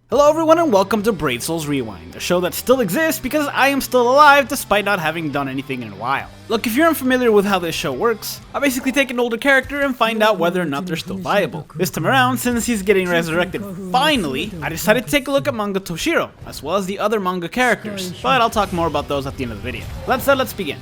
Hello everyone and welcome to Brave Souls Rewind, a show that still exists because I am still alive despite not having done anything in a while. Look, if you're unfamiliar with how this show works, I basically take an older character and find out whether or not they're still viable. This time around, since he's getting resurrected finally, I decided to take a look at manga Toshiro, as well as the other manga characters, but I'll talk more about those at the end of the video. That said, let's begin.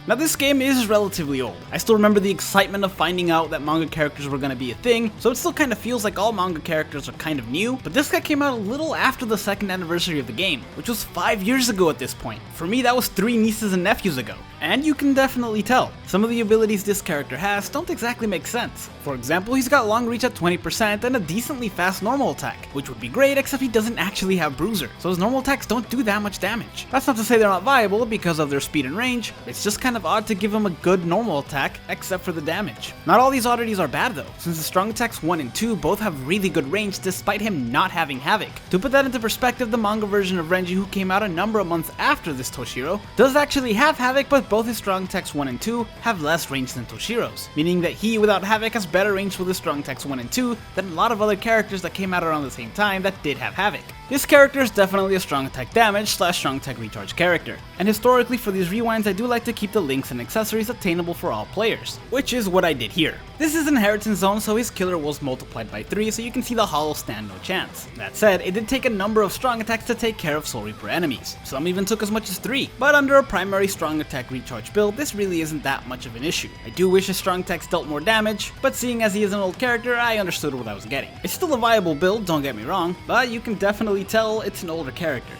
Now this game is relatively old. I still remember the excitement of finding out that manga characters were going to be a thing, so it still kind of feels like all manga characters are kind of new, but this guy came out a little after the second anniversary of the game, which was 5 years ago at this point. For me, that was 3 nieces and nephews ago. And you can definitely tell, some of the abilities this character has don't exactly make sense. For example, he's got long reach at 20% and a decently fast normal attack, which would be great except he doesn't actually have bruiser, so his normal attacks don't do that much damage. That's not to say they're not viable because of their speed and range, it's just kind of odd to give him a good normal attack, except for the damage. Not all these oddities are bad though, since the strong attacks 1 and 2 both have really good range despite him not having Havoc. To put that into perspective, the manga version of Renji, who came out a number of months after this Toshiro, does actually have Havoc, but both his strong attacks 1 and 2 have less range than Toshiro's, meaning that he without Havoc has better range with his strong attacks 1 and 2 than a lot of other characters that came out around the same time that did have Havoc. This character is definitely a strong attack damage / strong attack recharge character, and historically for these rewinds I do like to keep the links and accessories attainable for all players, which is what I did here. This is Inheritance Zone, so his killer was multiplied by 3, so you can see the hollow stand no chance. That said, it did take a number of strong attacks to take care of Soul Reaper enemies. Some even took as much as 3, but under a primary strong attack recharge build, this really isn't that much of an issue. I do wish his strong attacks dealt more damage, but seeing as he is an old character, I understood what I was getting. It's still a viable build, don't get me wrong, but you can definitely tell it's an older character.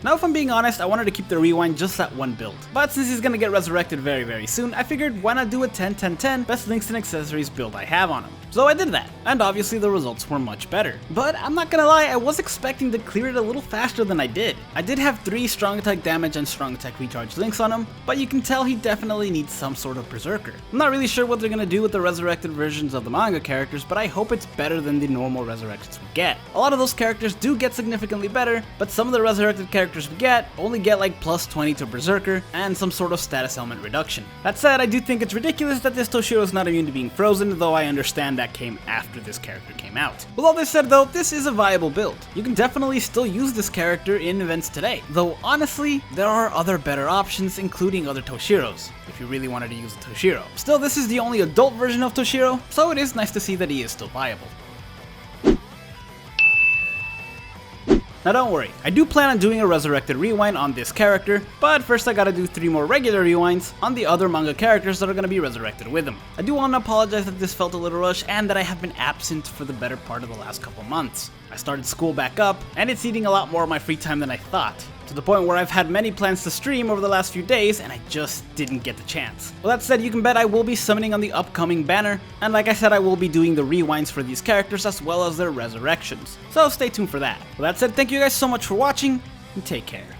Now if I'm being honest, I wanted to keep the rewind just that one build, but since he's gonna get resurrected very soon, I figured why not do a 10-10-10 best links and accessories build I have on him. So I did that, and obviously the results were much better. But I'm not gonna lie, I was expecting to clear it a little faster than I did. I did have 3 strong attack damage and strong attack recharge links on him, but you can tell he definitely needs some sort of berserker. I'm not really sure what they're gonna do with the resurrected versions of the manga characters, but I hope it's better than the normal resurrections we get. A lot of those characters do get significantly better, but some of the resurrected characters we get only get like plus 20 to berserker and some sort of status element reduction. That said, I do think it's ridiculous that this Toshiro is not immune to being frozen, though I understand that came after this character came out. With all this said though, this is a viable build. You can definitely still use this character in events today, though honestly, there are other better options, including other Toshiros, if you really wanted to use a Toshiro. Still, this is the only adult version of Toshiro, so it is nice to see that he is still viable. Now don't worry, I do plan on doing a resurrected rewind on this character, but first I gotta do 3 more regular rewinds on the other manga characters that are gonna be resurrected with him. I do want to apologize that this felt a little rushed and that I have been absent for the better part of the last couple months. I started school back up, and it's eating a lot more of my free time than I thought, to the point where I've had many plans to stream over the last few days and I just didn't get the chance. Well, that said, you can bet I will be summoning on the upcoming banner, and like I said, I will be doing the rewinds for these characters as well as their resurrections, so stay tuned for that. Well, that said, thank you guys so much for watching, and take care.